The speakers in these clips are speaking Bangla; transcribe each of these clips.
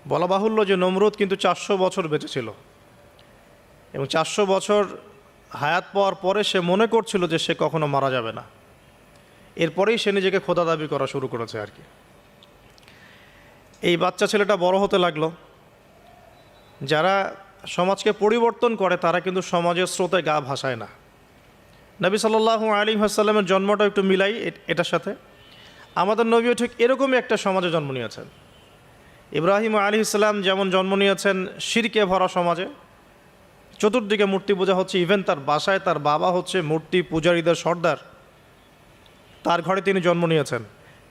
বলা বাহুল্য যে নমরুদ কিন্তু 400 বছর বেঁচে ছিল, এবং 400 বছর হায়াত পাওয়ার পরে সে মনে করছিল যে সে কখনো মারা যাবে না। এরপরেই সে নিজেকে খোদা দাবি করা শুরু করেছে আর কি। এই বাচ্চা ছেলেটা বড় হতে লাগলো। যারা সমাজকে পরিবর্তন করে তারা কিন্তু সমাজের স্রোতে গা ভাসায় না। নবী সাল্লাল্লাহু আলাইহি ওয়াসাল্লামের জন্মটা একটু মিলাই এটার সাথে। আমাদের নবীও ঠিক এরকমই একটা সমাজে জন্ম নিয়েছেন। ইব্রাহিম আলাইহিস সালাম যেমন জন্ম নিয়েছেন শিরকে ভরা সমাজে, চতুর্দিকে মূর্তি পূজা হচ্ছে, ইভেন তার বাসায় তার বাবা হচ্ছে মূর্তি পূজারীদের সর্দার, তার ঘরে তিনি জন্ম নিয়েছেন।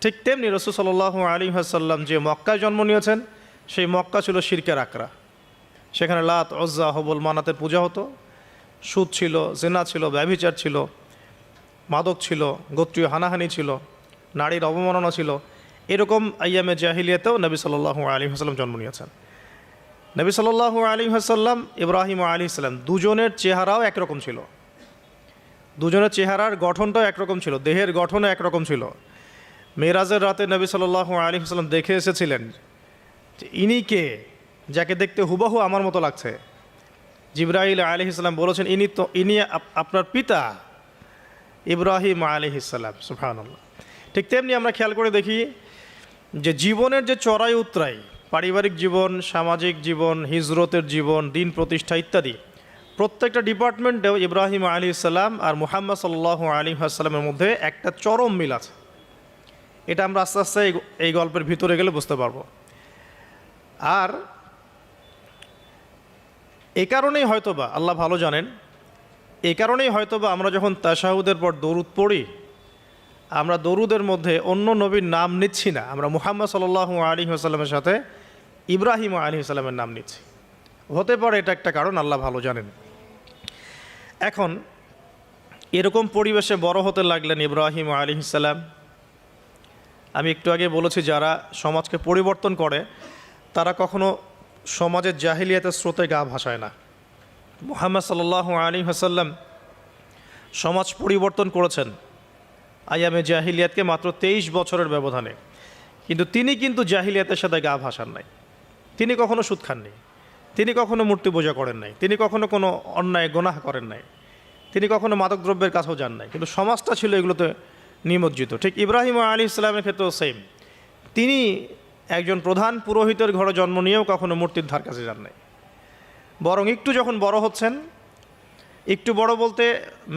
ঠিক তেমনি রাসূল সাল্লাল্লাহু আলাইহি ওয়াসাল্লাম যে মক্কায় জন্ম নিয়েছেন, সেই মক্কা ছিল শিরকের আকড়া। সেখানে লাত, উজ্জা, হবল, মানাতের পূজা হতো, সুদ ছিল, জিনা ছিল, ব্যভিচার ছিল, মাদক ছিল, গোত্রীয় হানাহানি ছিল, নারীর অবমাননা ছিল। এরকম আইয়ামে জাহিলিয়াতেও নবী সাল্লাল্লাহু আলাইহি ওয়াসাল্লাম জন্ম নিয়েছেন। নবী সাল্লাল্লাহু আলাইহি ওয়াসাল্লাম, ইব্রাহিম আলাইহিস সালাম, দুজনের চেহারাও একরকম ছিল। দুজনের চেহারার গঠনটাও একরকম ছিল, দেহের গঠনও একরকম ছিল। মেরাজের রাতে নবী সাল্লাল্লাহু আলাইহি ওয়াসাল্লাম দেখে এসেছিলেন যে ইনি কে, যাকে দেখতে হুবহু আমার মতো লাগছে। জিবরাইল আলাইহিস সালাম বলেছেন, ইনি আপনার পিতা ইব্রাহিম আলাইহিস সালাম। সুবহানাল্লাহ। ঠিক তেমনি আমরা খেয়াল করে দেখি যে জীবনের যে চড়াই উতরাই, পারিবারিক জীবন, সামাজিক জীবন, হিজরতের জীবন, দিন প্রতিষ্ঠা ইত্যাদি, প্রত্যেকটা ডিপার্টমেন্টেও ইব্রাহিম আলাইহিস সালাম আর মুহাম্মদ সাল্লাল্লাহু আলাইহি ওয়াসাল্লামের মধ্যে একটা চরম মিল আছে। এটা আমরা আস্তে আস্তে এই গল্পের ভিতরে গেলে বুঝতে পারবো। আর এ কারণেই হয়তোবা আল্লাহ ভালো জানেন, এ কারণেই হয়তোবা আমরা যখন তাশাহুদের পর দরুদ পড়ি, আমরা দরুদের মধ্যে অন্য নবীর নাম নিচ্ছি না, আমরা মুহাম্মদ সাল্লাল্লাহু আলাইহি ওয়াসাল্লামের সাথে ইব্রাহিম আলাইহিস সালামের নাম নিচ্ছি। হতে পারে এটা একটা কারণ, আল্লাহ ভালো জানেন। এখন এরকম পরিবেশে বড় হতে লাগলেন ইব্রাহিম আলাইহিস সালাম। আমি একটু আগে বলেছি, যারা সমাজকে পরিবর্তন করে তারা কখনো সমাজের জাহিলিয়াতের স্রোতে গা ভাসায় না। মুহাম্মদ সাল্লাল্লাহু আলাইহি ওয়াসাল্লাম সমাজ পরিবর্তন করেছেন আইয়ামে জাহিলিয়াতকে মাত্র 23 বছরের ব্যবধানে, কিন্তু তিনি কিন্তু জাহিলিয়াতের সাথে গা ভাসান নাই। তিনি কখনো সুদ খাননি, তিনি কখনো মূর্তি পূজা করেন নাই, তিনি কখনো কোনো অন্যায় গুনাহ করেন নাই, তিনি কখনো মাদকদ্রব্যের কাছেও যান নাই, কিন্তু সমাজটা ছিল এগুলোতে নিমজ্জিত। ঠিক ইব্রাহিম আলাইহিস সালামের ক্ষেত্রেও সেম। তিনি একজন প্রধান পুরোহিতের ঘরে জন্ম নিয়েও কখনো মূর্তির ধার কাছে যান নাই। বরং একটু যখন বড় হচ্ছেন, একটু বড় বলতে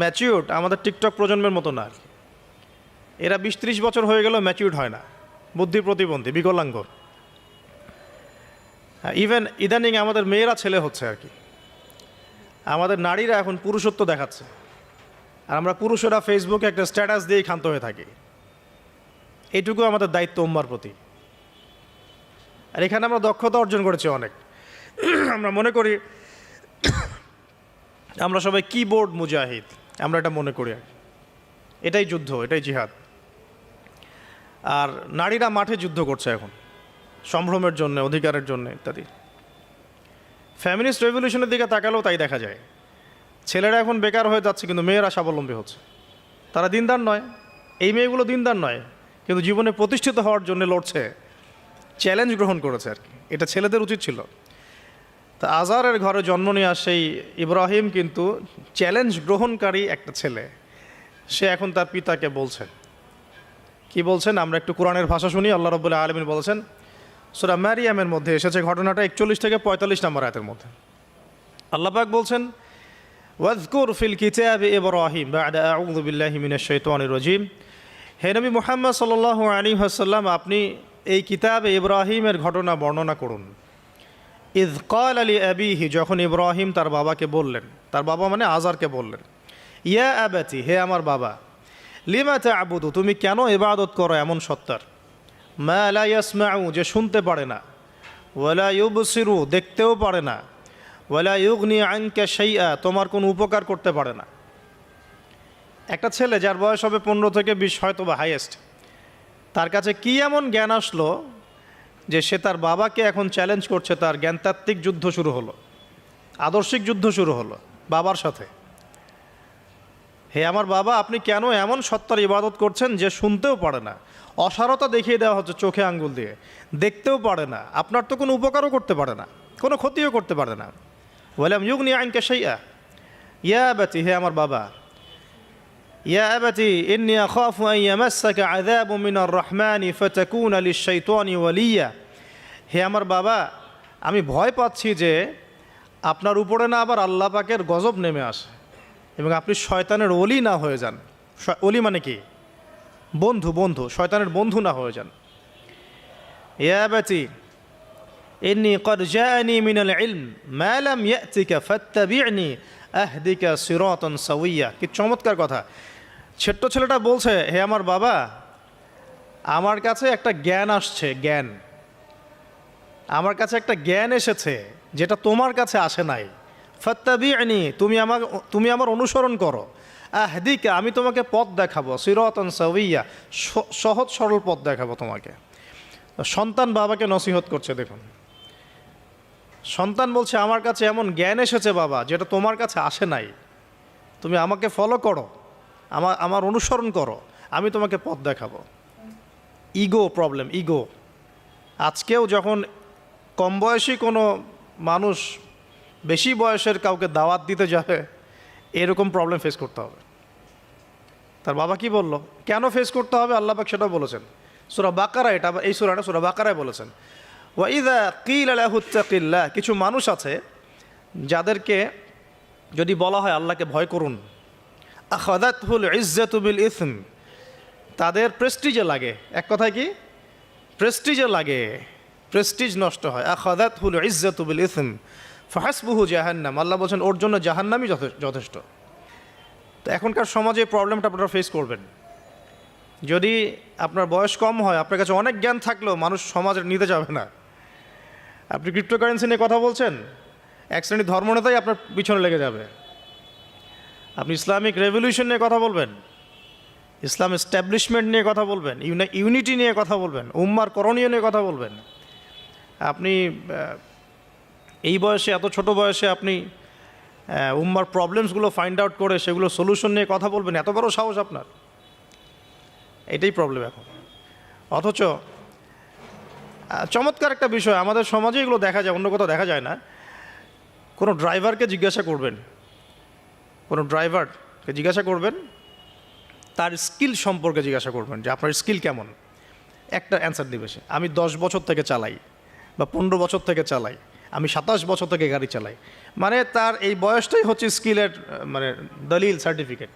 ম্যাচিউরড, আমাদের টিকটক প্রজন্মের মতো না। এরা 20-30 বছর হয়ে গেলেও ম্যাচিউরড হয় না, বুদ্ধি প্রতিবন্ধী, বিকলাঙ্গ। ইভেন ইদানিং আমাদের মেয়েরা ছেলে হচ্ছে আর কি। আমাদের নারীরা এখন পুরুষত্ব দেখাচ্ছে, আর আমরা পুরুষেরা ফেসবুকে একটা স্ট্যাটাস দিয়েই ক্ষান্ত হয়ে থাকি। এইটুকু আমাদের দায়িত্ব উম্মার প্রতি। আর এখানে আমরা দক্ষতা অর্জন করেছি অনেক। আমরা মনে করি আমরা সবাই কিবোর্ড মুজাহিদ, আমরা এটা মনে করি। এটাই যুদ্ধ, এটাই জিহাদ। আর নারীরা মাঠে যুদ্ধ করছে এখন সম্ভ্রমের জন্য, অধিকারের জন্য ইত্যাদি। ফ্যামিলিস্ট রেভলিউশনের দিকে তাকালেও তাই দেখা যায়। ছেলেরা এখন বেকার হয়ে যাচ্ছে, কিন্তু মেয়েরা স্বাবলম্বী হচ্ছে। তারা দিনদার নয়, এই মেয়েগুলো দিনদার নয়, কিন্তু জীবনে প্রতিষ্ঠিত হওয়ার জন্য লড়ছে, চ্যালেঞ্জ গ্রহণ করেছে আর কি। এটা ছেলেদের উচিত ছিল। তা আজারের ঘরে জন্ম নেওয়া সেই ইব্রাহিম কিন্তু চ্যালেঞ্জ গ্রহণকারী একটা ছেলে। সে এখন তার পিতাকে বলছে, কি বলছেন আমরা একটু কোরআনের ভাষা শুনি। আল্লাহ রাব্বুল আলামিন বলেছেন, সূরা মারিয়ামের মধ্যে এসেছে ঘটনাটা 41 থেকে 45 নম্বর আয়াতের মধ্যে। আল্লাহ পাক বলছেন, ওয়াজকুর ফিল কিতাবি ইব্রাহিম বা'দা আউযু বিল্লাহি মিনাশ শাইতানির রাজীম। হে নবী মুহাম্মদ সাল্লাল্লাহু আলাইহি ওয়াসাল্লাম, আপনি এই কিতাবে ইব্রাহিমের ঘটনা বর্ণনা করুন। ইয ক্বালা লি আবিহি, যখন ইব্রাহিম তার বাবাকে বললেন, তার বাবা মানে আজারকে বললেন, ইয়া আবাতি, হে আমার বাবা, লিমা তা'বুদু, তুমি কেন ইবাদত করো এমন সত্তার, মা লা ইয়াসমাউ, যে শুনতে পারে না, ওয়ালা ইউবসিরু, দেখতেও পারে না, ওয়ালা ইউগনি আনকা শাইআ, তোমার কোনো উপকার করতে পারে না। একটা ছেলে যার বয়স হবে 15 থেকে 20 হয়তো বা হাইয়েস্ট, তার কাছে কি এমন জ্ঞান আসলো যে সে তার বাবাকে এখন চ্যালেঞ্জ করছে। তার জ্ঞানতাত্ত্বিক যুদ্ধ শুরু হলো, আদর্শিক যুদ্ধ শুরু হলো বাবার সাথে। হে আমার বাবা, আপনি কেন এমন সত্তার ইবাদত করছেন যে শুনতেও পারে না, অসারতা দেখিয়ে দেওয়া হচ্ছে চোখে আঙ্গুল দিয়ে, দেখতেও পারে না, আপনার তো কোনো উপকারও করতে পারে না, কোনো ক্ষতিও করতে পারে না। ওয়ালাম ইউগনি আনকা শাইআ, ইয়া আবাতি, হে আমার বাবা, ইয়া আবাতি ইন্নী আখাফু আন ইয়ামাসসাকা আযাবুম মিনার রাহমানি ফাতাকুনা লিশ-শাইতানি ওয়ালিয়্যা, হে আমার বাবা, আমি ভয় পাচ্ছি যে আপনার উপরে না আবার আল্লাহ পাকের গজব নেমে আসে এবং আপনি শয়তানের ওলি না হয়ে যান। ওলি মানে কি? বন্ধু, বন্ধু, শয়তানের বন্ধু না হয়ে যান। ইয়া আবাতি ইন্নী ক্বাদ জাআনি মিনাল ইলম মা লাম ইয়াতিকা ফাত্তাবি'নি আহদিকা সিরাতান সাওয়্যা। কি চমৎকার কথা! ছোট্ট ছেলেটা বলছে, হে আমার বাবা, আমার কাছে একটা জ্ঞান আসছে, জ্ঞান, আমার কাছে একটা জ্ঞান এসেছে যেটা তোমার কাছে আসে নাই। ফাত্তাবি'নি, তুমি আমার অনুসরণ করো। আহদিকা, আমি তোমাকে পথ দেখাবো। সিরাতান সাওয়্যা, সহজ সরল পথ দেখাবো তোমাকে। সন্তান বাবাকে নসিহত করছে, দেখুন, সন্তান বলছে আমার কাছে এমন জ্ঞান এসেছে বাবা যেটা তোমার কাছে আসে নাই, তুমি আমাকে ফলো করো, আমার অনুসরণ করো, আমি তোমাকে পথ দেখাবো। Ego problem, ego. আজকেও যখন কম বয়সী কোনো মানুষ বেশি বয়সের কাউকে দাওয়াত দিতে যাবে, এরকম প্রবলেম ফেস করতে হবে। তার বাবা কি বলল, কেন ফেস করতে হবে আল্লাহ পাক সেটাও বলেছেন সূরা বাকারা, এটা এই সূরাটা সূরা বাকারায় বলেছেন। ওয়া ইযা কিলা লাহু ইত্তাকিল্লাহ, কিছু মানুষ আছে যাদেরকে যদি বলা হয় আল্লাহকে ভয় করুন, আখাযাতহুল ইজ্জাতু বিল ইসম, তাদের প্রেস্টিজে লাগে। এক কথায় কি? প্রেস্টিজে লাগে, প্রেস্টিজ নষ্ট হয়। আখাযাতহুল ইজ্জাতু বিল ইসম ফাহাসবুহু জাহান্নাম, আল্লাহ বলছেন ওর জন্য জাহান্নামই যথেষ্ট। তো এখনকার সমাজে এই প্রবলেমটা আপনারা ফেস করবেন। যদি আপনার বয়স কম হয়, আপনার কাছে অনেক জ্ঞান থাকলেও মানুষ সমাজে নিতে যাবে না। আপনি ক্রিপ্টোকারেন্সি নিয়ে কথা বলছেন, এক শ্রেণীর ধর্মনেতাই আপনার পিছনে লেগে যাবে। আপনি ইসলামিক রেভলিউশন নিয়ে কথা বলবেন, ইসলাম এস্টাবলিশমেন্ট নিয়ে কথা বলবেন, ইউনিটি নিয়ে কথা বলবেন, উম্মার করণীয় নিয়ে কথা বলবেন। আপনি এই বয়সে, এত ছোট বয়সে আপনি উম্মার প্রবলেমসগুলো ফাইন্ড আউট করে সেগুলো সলিউশন নিয়ে কথা বলবেন, এত বড় সাহস আপনার? এটাই প্রবলেম এখন। অথচ চমৎকার একটা বিষয়, আমাদের সমাজে এগুলো দেখা যায়, অন্য কোথাও দেখা যায় না। কোনো ড্রাইভারকে জিজ্ঞাসা করবেন, কোনো ড্রাইভারকে জিজ্ঞাসা করবেন, তার স্কিল সম্পর্কে জিজ্ঞাসা করবেন যে আপনার স্কিল কেমন। একটা অ্যান্সার দিবে সে, আমি 10 বছর থেকে চালাই, বা 15 বছর থেকে চালাই, আমি 27 বছর থেকে গাড়ি চালাই। মানে তার এই বয়সটাই হচ্ছে স্কিলের মানে দলিল, সার্টিফিকেট।